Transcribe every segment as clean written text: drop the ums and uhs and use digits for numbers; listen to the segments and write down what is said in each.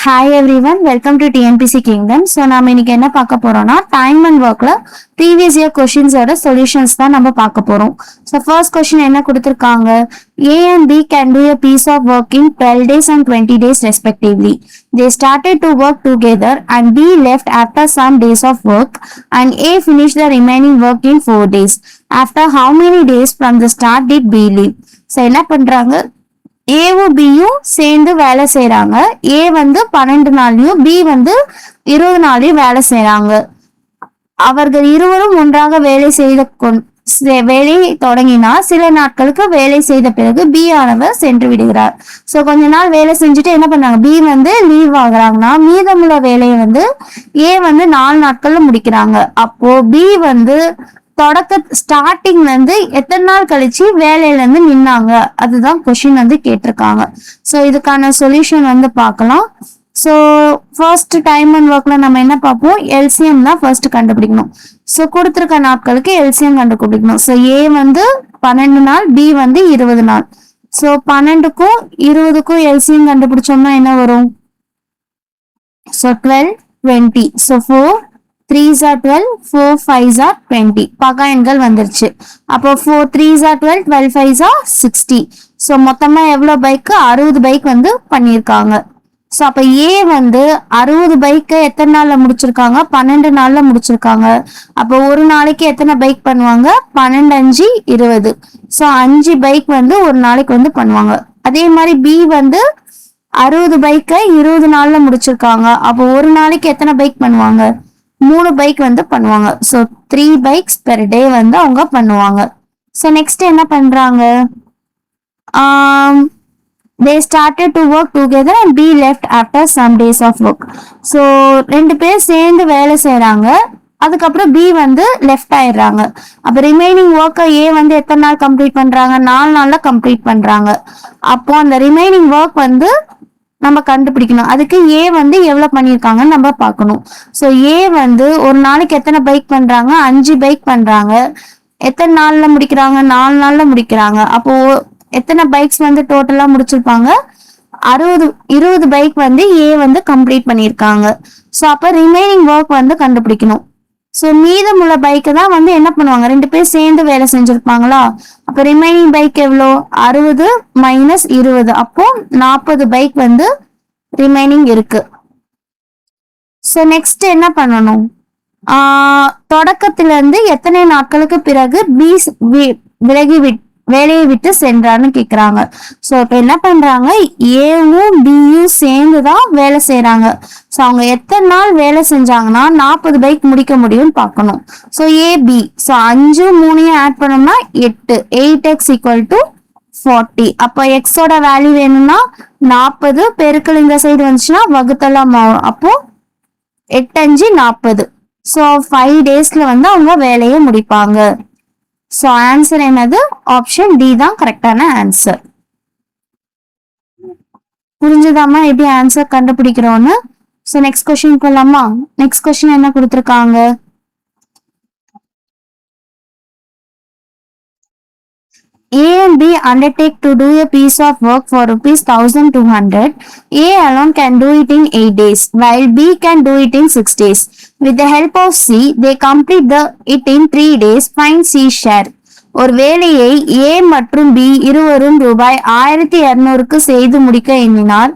Hi everyone, welcome to TNPC Kingdom. So நாம இன்னைக்கு என்ன பார்க்க போறோம்னா டைம் அண்ட் ஒர்க்ல ப்ரீவியஸ் இயர் கொஸ்டின்ஸோட சொல்யூஷன்ஸ் தான் நம்ம பார்க்க போறோம். ஸோ ஃபர்ஸ்ட் கொஸ்டின் என்ன கொடுத்திருக்காங்க? A and B can do a piece of work in 12 days and 20 days respectively. They started to work together and B left after some days of work and A finished the remaining work in 4 days. After how many days from the start did B leave? So என்ன பண்றாங்க? ஏவும் பியும் சேர்ந்து வேலை செய்யறாங்க. ஏ வந்து 12 நாள்லயும் B வந்து 20 நாள்லயும் வேலை செய்யறாங்க. அவர்கள் இருவரும் ஒன்றாக வேலையை தொடங்கினார். சில நாட்களுக்கு வேலை செய்த பிறகு பி ஆனவர் சென்று விடுகிறார். சோ கொஞ்ச நாள் வேலை செஞ்சுட்டு என்ன பண்ணாங்க? பி வந்து லீவ் ஆகுறாங்கன்னா மீதமுள்ள வேலையை வந்து ஏ வந்து 4 நாட்கள்ல முடிக்கிறாங்க. அப்போ பி வந்து ஸ்டார்டிங்ல இருந்து எத்தனை நாள் கழிச்சு வேலையில இருந்து நின்னாங்க, அதுதான் கொஸ்டின் வந்து கேட்டிருக்காங்க. சோ இதுக்கான சொல்யூஷன் வந்து பார்க்கலாம். சோ ஃபர்ஸ்ட் டைம் அண்ட் ஒர்க்ல நம்ம என்ன பார்ப்போம்? எல்சிஎம் தான் ஃபர்ஸ்ட் கண்டுபிடிக்கணும். சோ கொடுத்திருக்க நாட்களுக்கு எல்சிஎம் கண்டுபிடிக்கணும். சோ ஏ வந்து 12 நாள், பி வந்து 20 நாள். சோ 12க்கும் 20க்கும் எல்சிஎம் கண்டுபிடிச்சோம்னா என்ன வரும்? So 12 20. So 4 3s are 12, 4 5s are 20. பகா எண்கள் வந்துருச்சு. அப்போ 4 3s are 12, 12 5s are 60. So மொத்தமா எவ்வளவு பைக்? 60 பைக் வந்து பண்ணியிருக்காங்க. ஸோ அப்ப ஏ வந்து 60 பைக்கு எத்தனை நாள்ல முடிச்சிருக்காங்க? 12 நாள்ல முடிச்சிருக்காங்க. அப்போ ஒரு நாளைக்கு எத்தனை பைக் பண்ணுவாங்க? 12 5 20. ஸோ 5 பைக் வந்து ஒரு நாளைக்கு வந்து பண்ணுவாங்க. அதே மாதிரி பி வந்து 60 பைக்கை 20 நாள்ல முடிச்சிருக்காங்க. அப்போ ஒரு நாளைக்கு எத்தனை பைக் பண்ணுவாங்க? 3 பைக் வந்து பண்ணுவாங்க. ஸோ 3 பைக்ஸ் பெர் டே வந்து அவங்க பண்ணுவாங்க. ஸோ நெக்ஸ்ட் என்ன பண்றாங்க? they started to work together and B left after some days of work. So 2 பேர் சேர்ந்து வேலை செய்யறாங்க. அதுக்கப்புறம் பி வந்து லெஃப்ட் ஆயிடுறாங்க. அப்ப ரிமைனிங் ஒர்க்கை ஏ வந்து எத்தனை நாள் கம்ப்ளீட் பண்றாங்க? 4 நாள்ல கம்ப்ளீட் பண்றாங்க. அப்போ அந்த ரிமைனிங் ஒர்க் வந்து நம்ம கண்டுபிடிக்கணும். அதுக்கு ஏ வந்து எவ்வளவு பண்ணிருக்காங்கன்னு நம்ம பார்க்கணும். சோ ஏ வந்து ஒரு நாளைக்கு எத்தனை பைக் பண்றாங்க? 5 பைக் பண்றாங்க. எத்தனை நாள்ல முடிக்கிறாங்க? 4 நாள்ல முடிக்கிறாங்க. அப்போ எத்தனை பைக்ஸ் வந்து டோட்டலா முடிச்சிருப்பாங்க? 20 பைக் வந்து ஏ வந்து கம்ப்ளீட் பண்ணிருக்காங்க. சோ அப்ப ரிமைனிங் ஒர்க் வந்து கண்டுபிடிக்கணும். சோ மீதமுள்ள பைக்கு தான் வந்து என்ன பண்ணுவாங்க? 2 பேர் சேர்ந்து வேலை செஞ்சிருப்பாங்களா? அப்ப ரிமைனிங் பைக் எவ்வளோ? 60 மைனஸ் 20. அப்போ 40 பைக் வந்து ரிமைனிங் இருக்கு. சோ நெக்ஸ்ட் என்ன பண்ணணும்? தொடக்கத்துல இருந்து எத்தனை நாட்களுக்கு பிறகு பி வேலையை விட்டு சென்றான்னு கேக்குறாங்க. சோ இப்ப என்ன பண்றாங்க? ஏவும் பியும் சேர்ந்துதான் வேலை செய்யறாங்க. சோ அவங்க எத்தனை நாள் வேலை செஞ்சாங்கன்னா 40 பைக் முடிக்க முடியும்னு பார்க்கணும். சோ ஏபி, சோ 5 3 ஆட் பண்ணோம்னா 8. 8x = 40. அப்ப எக்ஸோட வேல்யூ வேணும்னா 40 பெருக்கல் இந்த சைடு வந்துச்சுன்னா வகுத்தெல்லாம் மாறும். அப்போ 8 5 40. சோ 5 டேஸ்ல வந்து அவங்க வேலையை முடிப்பாங்க. சோ ஆன்சர் என்னது? ஆப்ஷன் டி தான் கரெக்டான ஆன்சர். புரிஞ்சுதாமா எப்படி ஆன்சர் கண்டுபிடிக்கிறோம்னு? சோ நெக்ஸ்ட் கொஸ்டின் போலாமா? நெக்ஸ்ட் கொஸ்டின் என்ன கொடுத்திருக்காங்க? A and B undertake to do a piece of work for rupees 1200. A alone can do it in 8 days, while B can do it in 6 days. With the help of C, they complete it in 3 days. Find C share. ஒரு வேலையை A மற்றும் B இருவரும் ரூபாய் 1200க்கு செய்து முடிக்க எண்ணினார்.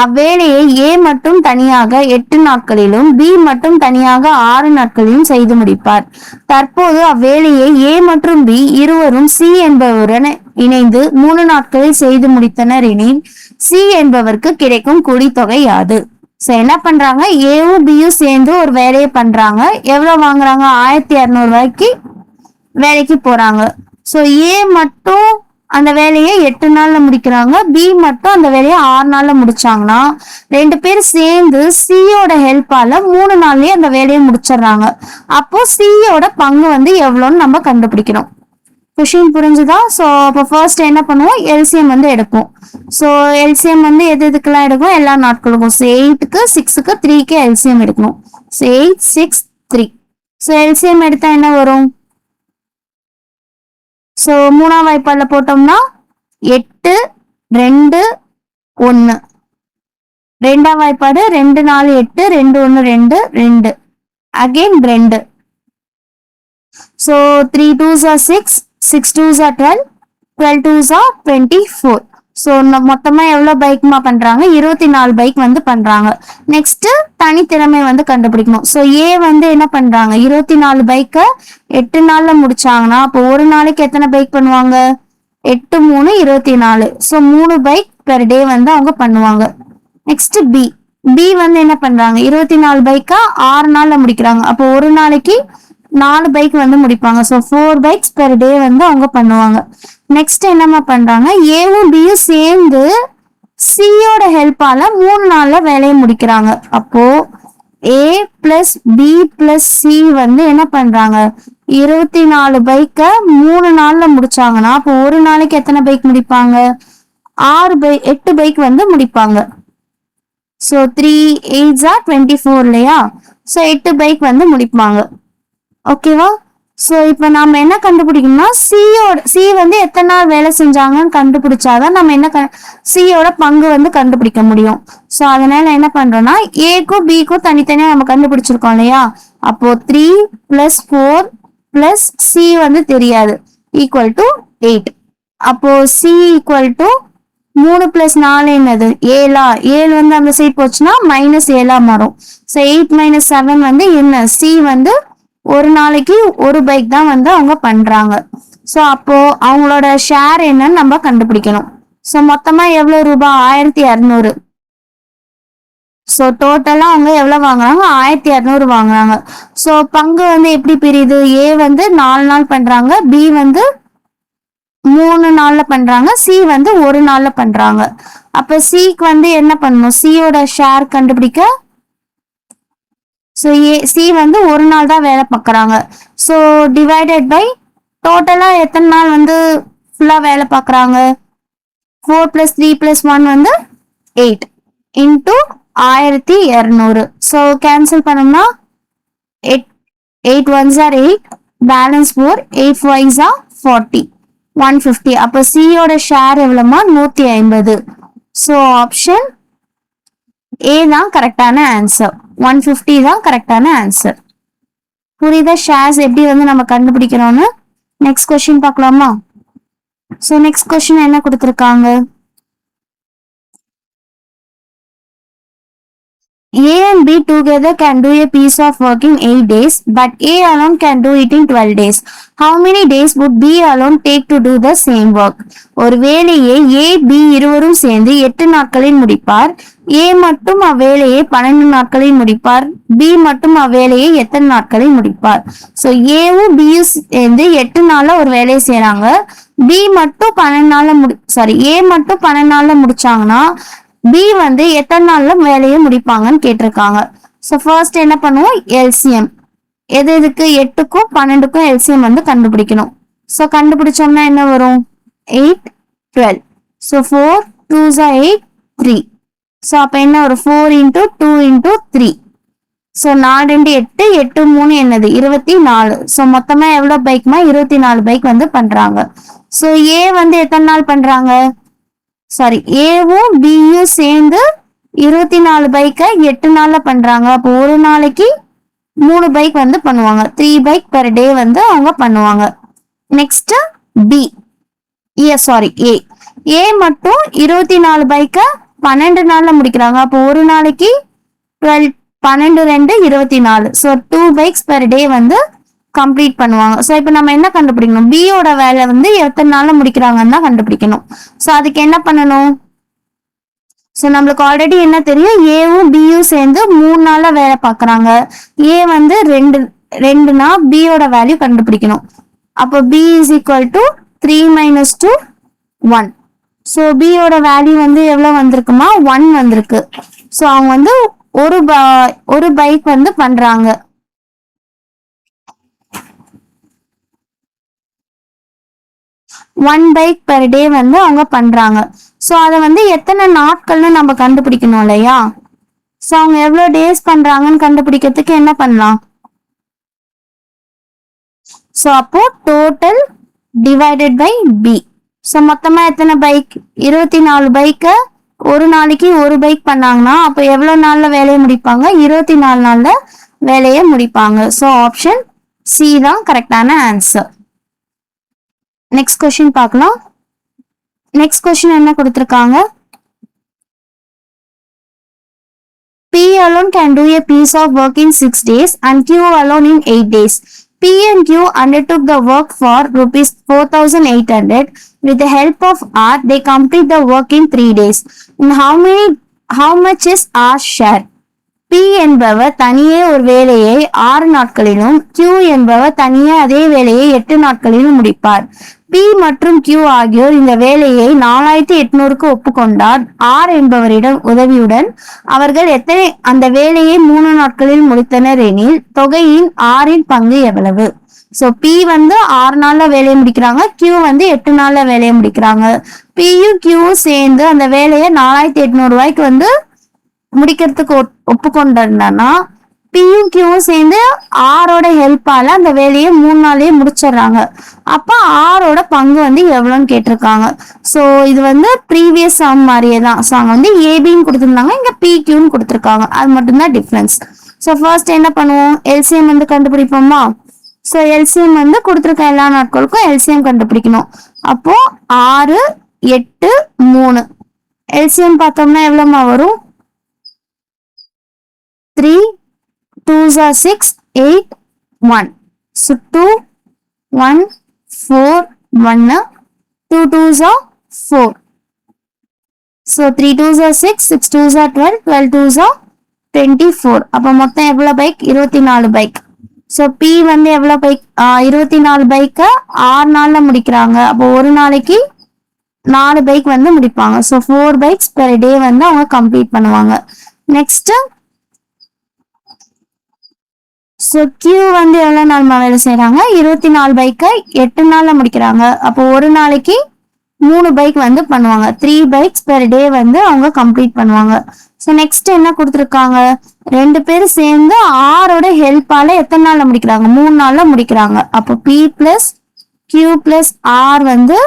அவ்வேலையை A மட்டும் தனியாக 8 நாட்களிலும் B மட்டும் தனியாக 6 நாட்களிலும் செய்து முடிப்பார். தற்போது அவ்வேலையை A மற்றும் B இருவரும் C என்பவருடன் இணைந்து 3 நாட்களில் செய்து முடித்தனர் எனில் C என்பவருக்கு கிடைக்கும் கூலித்தொகை யாது? சோ என்ன பண்றாங்க? ஏவும் பியும் சேர்ந்து ஒரு வேலையை பண்றாங்க. எவ்வளவு வாங்குறாங்க? 1200 ரூபாய்க்கு வேலைக்கு போறாங்க. சோ ஏ மட்டும் அந்த வேலையை 8 நாள்ல முடிக்கிறாங்க. பி மட்டும் அந்த வேலையை 6 நாள்ல முடிச்சாங்கன்னா 2 பேர் சேர்ந்து சியோட ஹெல்ப்பால 3 நாள்லயே அந்த வேலையை முடிச்சிடுறாங்க. அப்போ சியோட பங்கு வந்து எவ்வளோன்னு நம்ம கண்டுபிடிக்கணும். கொஸ்டின் புரிஞ்சுதா? சோ அப்போ ஃபர்ஸ்ட் என்ன பண்ணுவோம்? எல்சிஎம் வந்து எடுப்போம். சோ எல்சிஎம் வந்து எதுக்கெல்லாம் எடுக்கும்? எல்லா நாட்களுக்கும். 8க்கு 6க்கு 3க்கு எல்சிஎம் எடுக்கணும். 8 6 3. சோ எல்சிஎம் எடுத்தா என்ன வரும்? சோ 3ஆம் வாய்ப்பாடுல போட்டோம்னா 8 2 1. ரெண்டாம் வாய்ப்பாடு 2 4 8 2 1 2 2 again 2. So 3 2s are 6, 6 2s are 12, 12 2s are 24. So மொத்தமா எவ்வளவு பைக்மா பண்றாங்க? 24 பைக் வந்து பண்றாங்க. நெக்ஸ்ட் தனித்திறமை வந்து கண்டுபிடிக்கணும். ஸோ ஏ வந்து என்ன பண்றாங்க? 24 பைக்க 8 நாள்ல முடிச்சாங்கன்னா அப்போ ஒரு நாளைக்கு எத்தனை பைக் பண்ணுவாங்க? 8 3 24. ஸோ 3 பைக் பெர் டே வந்து அவங்க பண்ணுவாங்க. நெக்ஸ்ட் பி, பி வந்து என்ன பண்றாங்க? 24 பைக்கா 6 நாள்ல முடிக்கிறாங்க. அப்போ ஒரு நாளைக்கு 4 பைக் வந்து முடிப்பாங்க. ஸோ 4 பைக்ஸ் பெர் டே வந்து அவங்க பண்ணுவாங்க. நெக்ஸ்ட் என்னமா பண்றாங்க? ஏவும் பியும் சேர்ந்து சியோட ஹெல்ப்பால 3 நாள்ல வேலையை முடிக்கிறாங்க. அப்போ ஏ பிளஸ் பி பிளஸ் சி வந்து என்ன பண்றாங்க? 24 பைக்க 3 நாள்ல முடிச்சாங்கன்னா அப்போ ஒரு நாளைக்கு எத்தனை பைக் முடிப்பாங்க? 8 பைக் வந்து முடிப்பாங்க. ஸோ 3 8s are 24 இல்லையா? ஸோ 8 பைக் வந்து முடிப்பாங்க. ஓகேவா? ஸோ இப்போ நம்ம என்ன கண்டுபிடிக்கணும்னா சி வந்து எத்தனை நாள் வேலை செஞ்சாங்கன்னு கண்டுபிடிச்சாதான் நம்ம என்ன சியோட பங்கு வந்து கண்டுபிடிக்க முடியும். ஸோ அதனால என்ன பண்றோம்னா ஏக்கும் பிக்கும் தனித்தனியா நம்ம கண்டுபிடிச்சிருக்கோம் இல்லையா? அப்போ 3 + 4 + சி வந்து தெரியாது ஈக்குவல் டு 8. அப்போ சி ஈக்குவல் டு 3 + 4 என்னது? 7. 7 வந்து அந்த சைட் போச்சுன்னா -7 மாறும். ஸோ 8 - 7 வந்து என்ன? சி வந்து ஒரு நாளைக்கு ஒரு பைக் தான் வந்து அவங்க பண்றாங்க. ஸோ அப்போ அவங்களோட ஷேர் என்னன்னு நம்ம கண்டுபிடிக்கணும். ஸோ மொத்தமா எவ்வளவு ரூபாய்? 1200. ஸோ டோட்டலா அவங்க எவ்வளவு வாங்குறாங்க? 1200 வாங்குறாங்க. ஸோ பங்கு வந்து எப்படி பிரியுது? ஏ வந்து 4 நாள் பண்றாங்க, பி வந்து 3 நாள்ல பண்றாங்க, சி வந்து ஒரு நாள்ல பண்றாங்க. அப்ப சிக்கு வந்து என்ன பண்ணணும்? சியோட ஷேர் கண்டுபிடிக்க ஸோ சி வந்து ஒரு நாள் தான் வேலை பார்க்குறாங்க. ஸோ டிவைடட் பை டோட்டலா எத்தனை நாள் வந்து ஃபுல்லா வேலை பார்க்குறாங்க? 4 + 3 + 1 வந்து 8 இன்டூ 1200. ஸோ கேன்சல் பண்ணோம்னா 8 1s are 8, balance 4, 8 5s are 40, 150. அப்போ சியோட ஷேர் எவ்வளவுமா? 150. ஸோ ஆப்ஷன் ஏ தான் கரெக்டான ஆன்சர். 150 தான் கரெக்டான ஆன்சர். புரியுதா ஷேர்ஸ் எப்படி வந்து நம்ம கண்டுபிடிக்கிறோம்னு? நெக்ஸ்ட் கொஸ்டின் பார்க்கலாமா? ஸோ நெக்ஸ்ட் கொஸ்டின் என்ன கொடுத்துருக்காங்க? A and B together can do a piece of work in 8 days, but A alone can do it in 12 days. How many days would B alone take to do the same work? ஒரு வேலையை A, B இருவரும் சேர்ந்து 8 நாட்களில் முடிப்பார். A மட்டும் அவ்வேலையை 12 நாட்களில் முடிப்பார். B மட்டும் அவ்வேலையை எத்தனை நாட்களில் முடிப்பார்? ஸோ ஏவும் பியும் சேர்ந்து 8 நாள்ல ஒரு வேலையை செய்யறாங்க. B மட்டும் 12 நாள்ல A மட்டும் 12 நாள்ல முடிச்சாங்கன்னா பி வந்து எத்தனை நாள்ல வேலையை முடிப்பாங்கன்னு கேட்டிருக்காங்க. ஸோ ஃபர்ஸ்ட் என்ன பண்ணுவோம்? எல்சிஎம். எதுக்கு? 8க்கும் 12க்கும் எல்சிஎம் வந்து கண்டுபிடிக்கணும். ஸோ கண்டுபிடிச்சோம்னா என்ன வரும்? 8 12. So 4 2s are 8 3. ஸோ அப்போ என்ன வரும்? 4 × 2 × 3. ஸோ 4 × 8 8 3 என்னது? 24. ஸோ மொத்தமா எவ்வளவு பைக்மா? 24 பைக் வந்து பண்றாங்க. ஸோ ஏ வந்து எத்தனை நாள் பண்றாங்க? சாரி, ஏவும் பியும் சேர்ந்து 24 பைக்க 8 நாள்ல பண்றாங்க. அப்போ ஒரு நாளைக்கு 3 பைக் வந்து பண்ணுவாங்க. 3 பைக் பெர் டே வந்து அவங்க பண்ணுவாங்க. நெக்ஸ்ட் பி, சாரி ஏ மட்டும் 24 பைக்க 12 நாள்ல முடிக்கிறாங்க. அப்போ ஒரு நாளைக்கு 12 12 2 24. ஸோ 2 பைக்ஸ் பெர் டே வந்து கம்ப்ளீட் பண்ணுவாங்க. ஸோ இப்போ நம்ம என்ன கண்டுபிடிக்கணும்? பியோட வேலை வந்து எத்தனை நாள்ல முடிக்கிறாங்கன்னு தான் கண்டுபிடிக்கணும். ஸோ அதுக்கு என்ன பண்ணணும்? ஸோ நம்மளுக்கு ஆல்ரெடி என்ன தெரியும்? ஏவும் பியும் சேர்ந்து 3 நாள்ல வேலை பார்க்குறாங்க. ஏ வந்து 2னா பியோட வேல்யூ கண்டுபிடிக்கணும். அப்போ P is equal to 3 - 2 1. So பியோட வேல்யூ வந்து எவ்வளவு வந்திருக்குமா? 1 வந்திருக்கு. ஸோ அவங்க வந்து ஒரு பைக் வந்து பண்றாங்க. ஒன் பைக் பெர் டே வந்து அவங்க பண்றாங்க. ஸோ அதை வந்து எத்தனை நாட்கள்னு நம்ம கண்டுபிடிக்கணும் இல்லையா? ஸோ அவங்க எவ்வளவு டேஸ் பண்றாங்கன்னு கண்டுபிடிக்கிறதுக்கு என்ன பண்ணலாம்? ஸோ அப்போ total divided by P. So மொத்தமா எத்தனை பைக்? 24 பைக்க ஒரு நாளைக்கு ஒரு பைக் பண்ணாங்கன்னா அப்ப எவ்வளவு நாள்ல வேலையை முடிப்பாங்க? 24 நாள்ல வேலையை முடிப்பாங்க. ஸோ ஆப்ஷன் சி தான் கரெக்டான ஆன்சர். நெக்ஸ்ட் கொஸ்டின் பார்க்கலாம். நெக்ஸ்ட் கொஸ்டின் என்ன கொடுத்திருக்காங்க? P alone can do a piece of work in 6 days and Q alone in 8 days. P and Q undertook the work for rupees 4,800. With the help of R, they complete the work in 3 days. In how much is R's share? P என்பவர் தனியே ஒரு வேலையை 6 நாட்களிலும் Q என்பவர் தனியே அதே வேலையை 8 நாட்களிலும் முடிப்பார். P மற்றும் Q ஆகியோர் இந்த வேலையை 4800க்கு ஒப்புக்கொண்டார். R என்பவரிடம் உதவியுடன் அவர்கள் அந்த வேலையை 3 நாட்களில் முடித்தனர் எனில் தொகையின் Rஇன் பங்கு எவ்வளவு? சோ P வந்து 6 நாள்ல வேலையை முடிக்கிறாங்க, Q வந்து 8 நாள்ல வேலையை முடிக்கிறாங்க. Pயும் Qவும் சேர்ந்து அந்த வேலையை 4800 ரூபாய்க்கு வந்து முடிக்கிறதுக்கு ஒப்புக்கொண்டிருந்தானா பியும் கியூவும் சேர்ந்து ஆரோட ஹெல்ப்பால அந்த வேலையை 3 நாள்லயே முடிச்சிடுறாங்க. அப்ப ஆரோட பங்கு வந்து எவ்வளவுன்னு கேட்டிருக்காங்க. சோ இது வந்து ப்ரீவியஸ் சம் மாதிரியே தான். ஸோ அங்க வந்து ஏபின்னு கொடுத்துருந்தாங்க, இங்க பி கியூன்னு கொடுத்துருக்காங்க. அது மட்டும்தான் டிஃபரன்ஸ். ஸோ ஃபர்ஸ்ட் என்ன பண்ணுவோம்? எல்சிஎம் வந்து கண்டுபிடிப்போமா? ஸோ எல்சிஎம் வந்து கொடுத்துருக்க எல்லா நாட்களுக்கும் எல்சிஎம் கண்டுபிடிக்கணும். அப்போ 6, 8, 3 எல்சிஎம் பார்த்தோம்னா எவ்வளவுமா வரும்? 3 2s are 6, 8, 1. So 2, 1, 4, 1, 2 2s are 4. So 3 2s are 6, 6 2s are 12, 12 2s are 24. அப்ப மொத்தம் எவ்வளவு பைக்? 24 பைக். So P வந்து எவ்வளவு பைக்? 24 பைக்க 6 நாள்ல முடிக்கிறாங்க. அப்போ ஒரு நாளைக்கு 4 பைக் வந்து முடிப்பாங்க. So 4 bikes per day வந்து அவங்க கம்ப்ளீட் பண்ணுவாங்க. நெக்ஸ்ட் ஸோ கியூ வந்து எவ்வளவு நாள் வேலை செய்யறாங்க? 24 பைக்கை 8 நாள்ல முடிக்கிறாங்க. அப்போ ஒரு நாளைக்கு 3 பைக் வந்து பண்ணுவாங்க. 3 பைக்ஸ் பெர் டே வந்து அவங்க கம்ப்ளீட் பண்ணுவாங்க. ஸோ நெக்ஸ்ட் என்ன கொடுத்துருக்காங்க? 2 பேரும் சேர்ந்து ஆரோட ஹெல்ப்பால எத்தனை நாள்ல முடிக்கிறாங்க? 3 நாள்ல முடிக்கிறாங்க. அப்போ P plus Q plus R வந்து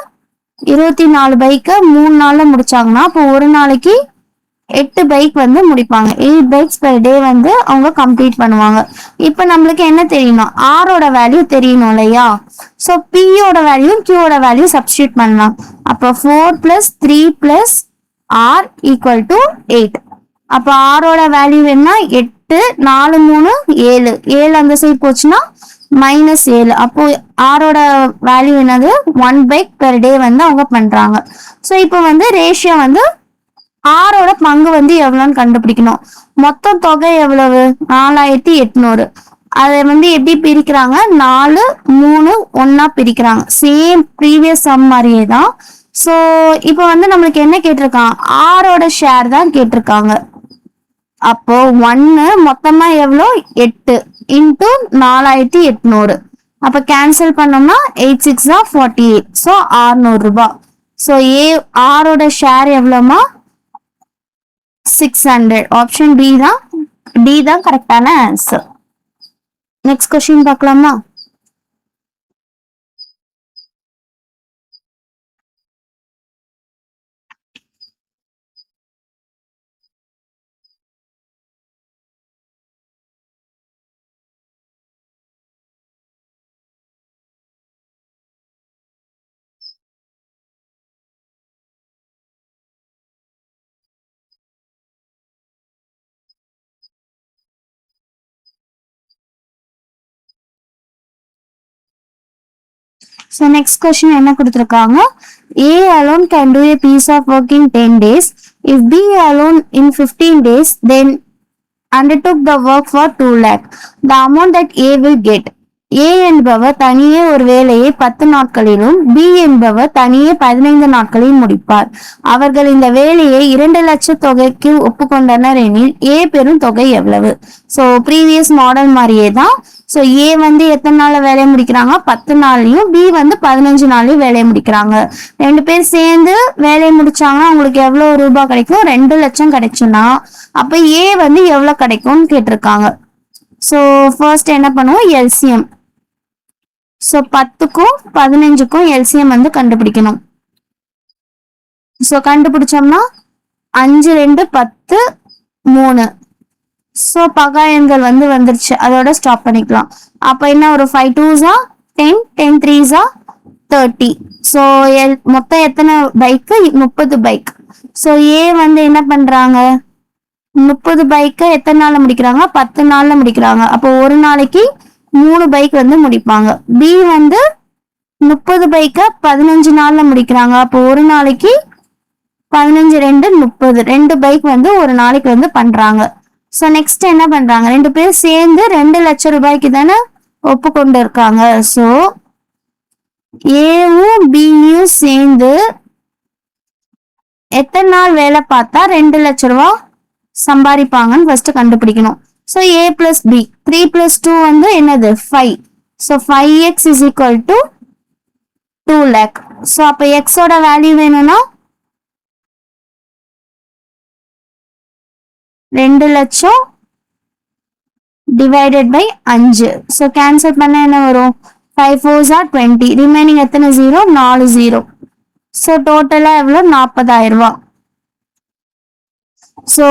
24 பைக்கை 3 நாள்ல முடிச்சாங்கன்னா அப்போ ஒரு நாளைக்கு 8 பைக் வந்து முடிப்பாங்க. 8 பைக்ஸ் பெர் டே வந்து அவங்க கம்ப்ளீட் பண்ணுவாங்க. இப்ப நம்மளுக்கு என்ன தெரியணும்? ஆரோட வேல்யூ தெரியணும் இல்லையா? சோ பியோட வேல்யூ கியூட வேல்யூ சப்ஸ்டியூட் பண்ணலாம். அப்ப 4 plus 3 plus R equal to 8. அப்ப ஆரோட வேல்யூ என்ன? 8, 4 3 7. 7 அந்த சைடு போச்சுன்னா -7. அப்போ ஆரோட வேல்யூ என்னது? 1 பைக் பெர் டே வந்து அவங்க பண்றாங்க. சோ இப்போ வந்து ரேஷியோ வந்து ஆரோட பங்கு வந்து எவ்வளவுன்னு கண்டுபிடிக்கணும். மொத்த தொகை எவ்வளவு? 4800. அதை வந்து எப்படி பிரிக்கிறாங்க? 4 3 1 பிரிக்கிறாங்க. சேம் ப்ரீவியஸ் சம் மாதிரியே தான். சோ இப்போ வந்து நம்மளுக்கு என்ன கேட்டிருக்காங்க? ஆரோட ஷேர் தான் கேட்டிருக்காங்க. அப்போ 1 மொத்தமா எவ்வளோ? 8 இன்டூ 4800. அப்ப கேன்சல் பண்ணோம்னா 8 6 48. ஸோ 600 ரூபாய். ஸோ ஆரோட ஷேர் எவ்வளோமா? 600. ஆப்ஷன் டி தான் கரெக்டான ஆன்சர். நெக்ஸ்ட் கொஸ்டின் பார்க்கலாமா? So next question என்ன கொடுத்திருக்காங்க? A alone can do a piece of work in 10 days. If B alone in 15 days, then undertook the work for 2 lakh. The amount that A will get. A என்பவர் தனியே ஒரு வேலையை 10 நாட்களிலும் B என்பவர் தனியே 15 நாட்களில் முடிப்பார். அவர்கள் இந்த வேலையை 2 லட்சம் தொகைக்கு ஒப்புக்கொண்டனர் எனில் A பெறும் தொகை எவ்வளவு? ஸோ ப்ரீவியஸ் மாடல் மாதிரியே தான். ஸோ ஏ வந்து எத்தனை நாள்ல வேலையை முடிக்கிறாங்க? 10 நாள்லயும். பி வந்து 15 நாள்லயும் வேலையை முடிக்கிறாங்க. 2 பேர் சேர்ந்து வேலையை முடிச்சாங்கன்னா அவங்களுக்கு எவ்வளவு ரூபாய் கிடைக்கும்? 2 லட்சம் கிடைச்சுன்னா அப்ப ஏ வந்து எவ்வளவு கிடைக்கும்னு கேட்டிருக்காங்க. ஸோ ஃபர்ஸ்ட் என்ன பண்ணுவோம்? எல்சிஎம். ஸோ 10க்கும் 15க்கும் எல்சிஎம் வந்து கண்டுபிடிக்கணும். ஸோ கண்டுபிடிச்சோம்னா 5 2 10 3. ஸோ பகா எண்கள் வந்துருச்சு, அதோட ஸ்டாப் பண்ணிக்கலாம். அப்ப என்ன ஒரு 5 2s 10, 10 3s 30. ஸோ மொத்தம் எத்தனை பைக்கு? 30 பைக். ஸோ ஏ என்ன பண்றாங்க? 30 பைக்கை எத்தனை நாள்ல முடிக்கிறாங்க? 10 நாள்ல முடிக்கிறாங்க. அப்போ ஒரு நாளைக்கு 3 பைக் முடிப்பாங்க. பி 30 பைக்கை 15 நாள்ல முடிக்கிறாங்க. அப்போ ஒரு நாளைக்கு 15 2 30, 2 பைக் ஒரு நாளைக்கு பண்றாங்க. ஸோ நெக்ஸ்ட் என்ன பண்றாங்க? 2 பேர் சேர்ந்து 2 லட்சம் ரூபாய்க்கு தானே ஒப்புக்கொண்டு இருக்காங்க. ஸோ ஏவும் பியும் சேர்ந்து எத்தனை நாள் வேலை பார்த்தா 2 லட்சம் ரூபாய் சம்பாதிப்பாங்கன்னு ஃபர்ஸ்ட் கண்டுபிடிக்கணும். ஸோ ஏ பிளஸ் பி, 3 + 2 என்னது? 5. So 5x is equal to 2 lakh. So அப்ப எக்ஸோட வேல்யூ வேணும்னா 2 லட்சம் டிவைடட் பை 5. ஸோ கேன்சல் பண்ண என்ன வரும்? 5 4s 20. ரிமைனிங் எத்தனை 0? 4 0. ஸோ டோட்டலா எவ்வளோ? 40,000 ரூபாய். ஸோ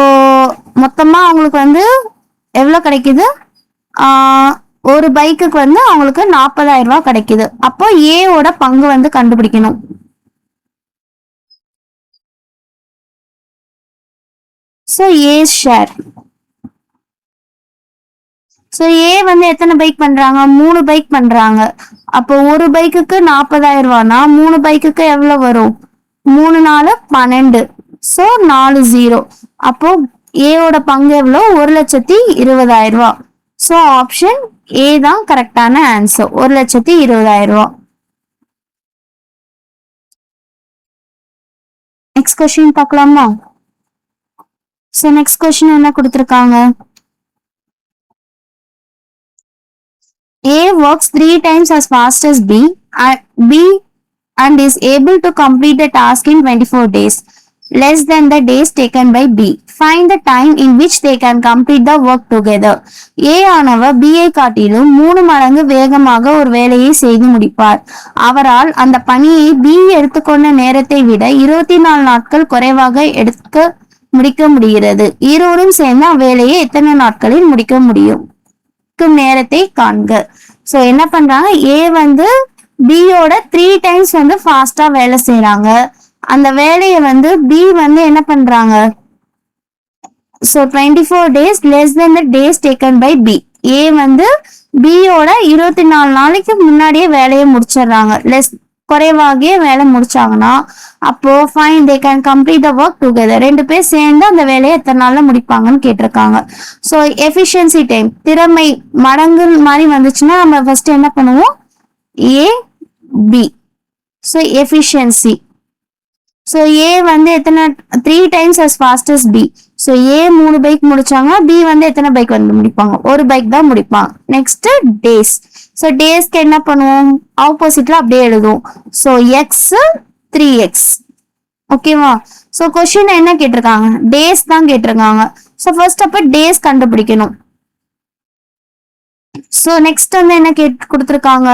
மொத்தமா அவங்களுக்கு எவ்வளோ கிடைக்குது? ஒரு பைக்குக்கு அவங்களுக்கு 40,000 ரூபாய் கிடைக்குது. அப்போ ஏவோட பங்கு கண்டுபிடிக்கணும். So A share. So A எத்தனை பைக் பண்றாங்க? 3 பைக் பண்றாங்க. அப்போ ஒரு பைக்குக்கு 40,000 ரூபாய்னா 3 பைக்குக்கு எவ்வளவு வரும்? 3 4 12. ஸோ 4 0. அப்போ ஏவோட பங்கு எவ்வளோ? 1,20,000 ரூபாய். ஸோ ஆப்ஷன் ஏ தான் கரெக்டான ஆன்சர், 1,20,000 ரூபாய். நெக்ஸ்ட் கொஸ்டின் பார்க்கலாமா? ஸோ நெக்ஸ்ட் கொஸ்டின் என்ன கொடுத்துருக்காங்க? A works 3 times as fast as B and is able to complete the task in 24 days, less than the days taken by B. Find the time in which they can complete the work together. A ஆனவர் B ஐ காட்டிலும் 3 மடங்கு வேகமாக ஒரு வேலையை செய்து முடிப்பார். அவரால் அந்த பணியை B எடுத்துக்கொண்ட நேரத்தை விட 24 நாட்கள் குறைவாக முடிக்க முடிகிறது. இருவரும் சேர்ந்து அவ்வேலையை எத்தனை நாட்களில் முடிக்க முடியும்? நேரத்தை காண்க. சோ என்ன பண்றாங்க? ஏ பியோட 3 டைம்ஸ் ஃபாஸ்டா வேலை செய்யறாங்க. அந்த வேலையை பி என்ன பண்றாங்க? So 24 days less than the days taken by B. ஏ பியோட 24 நாளைக்கு முன்னாடியே வேலையை முடிச்சிடுறாங்க. குறைவாகவே வேலை முடிச்சாங்கன்னா அப்போ fine they can complete the work together. 2 பேர் சேர்ந்து அந்த வேலையை எத்தனை நாள்ல முடிப்பாங்கன்னு கேட்டிருக்காங்க. ஸோ எஃபிஷியன்சி டைம், திறமை மடங்கு மாதிரி வந்துச்சுன்னா நம்ம ஃபர்ஸ்ட் என்ன பண்ணுவோம்? A B. So efficiency. So A எத்தனை 3 times as fast as B. So A 3 bike முடிச்சாங்க, பி எத்தனை பைக் முடிப்பாங்க? ஒரு பைக் தான் முடிப்பாங்க. Next days. ஸோ டேஸ்க்கு என்ன பண்ணுவோம்? ஆப்போசிட்ல அப்படியே எழுதுவோம். So X 3x. ஓகேவா? ஸோ கொஸ்டின் என்ன கேட்டிருக்காங்க? டேஸ் தான் கேட்டிருக்காங்க. ஸோ ஃபர்ஸ்ட் அப்ப டேஸ் கண்டுபிடிக்கணும். ஸோ நெக்ஸ்ட் என்ன கொடுத்திருக்காங்க?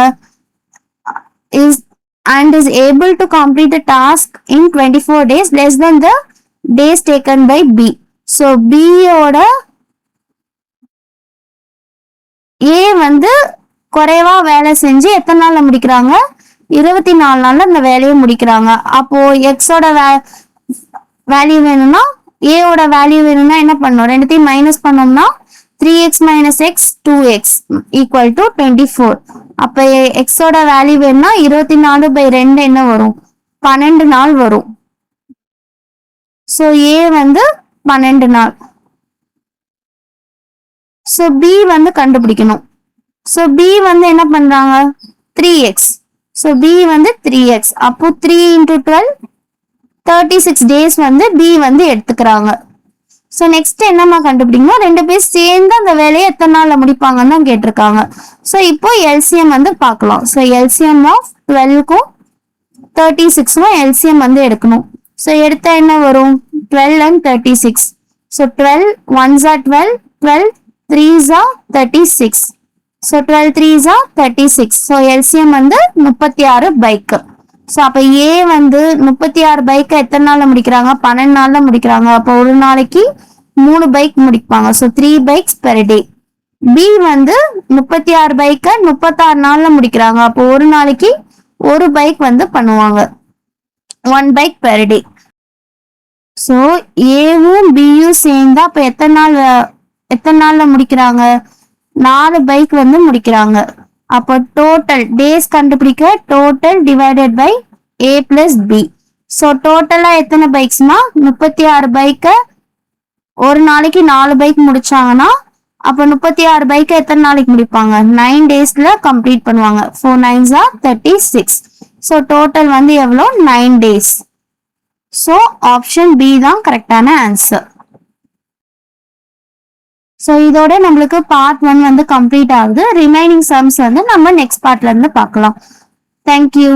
is able to complete the task in 24 days less than the days taken by B. So B ஓட A குறைவா வேலை செஞ்சு எத்தனை நாள்ல முடிக்கிறாங்க? 24 நாள்ல அந்த வேலையை முடிக்கிறாங்க. அப்போ எக்ஸோட வேல்யூ வேணும்னா, ஏவோட வேல்யூ வேணும்னா என்ன பண்ணணும்? ரெண்டுத்தையும் மைனஸ் பண்ணோம்னா 3x - x 2x equal to 24. அப்ப எக்ஸோட வேல்யூ வேணும்னா 24/2 என்ன வரும்? 12 நாள் வரும். சோ ஏ 12 நாள். சோ பி கண்டுபிடிக்கணும். சோ பி என்ன பண்றாங்க? 3x. So B 3x. அப்போ 3 × 12 36 days பி எடுத்துக்கிறாங்க. சோ நெக்ஸ்ட் என்னமா கண்டுபிடிக்கணும்? 2 பேர் சேர்ந்து அந்த வேலையை எத்தனை நாள்ல முடிப்பாங்கன்னு தான் கேட்டிருக்காங்க. சோ இப்போ எல்சிஎம் பார்க்கலாம். சோ எல்சிஎம் ஆஃப் 12க்கும் 36க்கும் எல்சிஎம் எடுக்கணும். சோ எடுத்தா என்ன வரும்? 12 and 36. So 12 1s are 12, 12 3s are 36. So 12 3s are 36. So LCM 36 bike. So அப்ப ஏ வந்து 36 பைக்கை எத்தனை நாள்ல முடிக்கிறாங்க? 12 நாள்ல முடிக்கிறாங்க. அப்போ ஒரு நாளைக்கு 3 பைக் முடிப்பாங்க. So 3 bikes per day. B வந்து 36 பைக்கை 36 நாள்ல முடிக்கிறாங்க. அப்போ ஒரு நாளைக்கு ஒரு பைக் வந்து பண்ணுவாங்க, 1 பைக் பெர் டே. ஸோ ஏவும் பியும் சேர்ந்தா அப்ப எத்தனை நாள்ல முடிக்கிறாங்க? 4 பைக் வந்து முடிக்கிறாங்க. அப்போ டோட்டல் டேஸ் கண்டுபிடிக்க total divided by A plus B. So டோட்டலா எத்தனை பைக்ஸ்னா 36 பைக்கை ஒரு நாளைக்கு 4 பைக் முடிச்சாங்கன்னா அப்ப 36 பைக்கை எத்தனை நாளைக்கு முடிப்பாங்க? 9 டேஸ்ல கம்ப்ளீட் பண்ணுவாங்க. 4 9s are 36. ஸோ டோட்டல் வந்து எவ்வளோ? 9 டேஸ். ஸோ ஆப்ஷன் பி தான் கரெக்டான ஆன்சர். ஸோ இதோட நம்மளுக்கு பார்ட் 1 வந்து கம்ப்ளீட் ஆகுது. ரிமைனிங் சம்ஸ் வந்து நம்ம நெக்ஸ்ட் பார்ட்ல இருந்து பார்க்கலாம். தேங்க்யூ.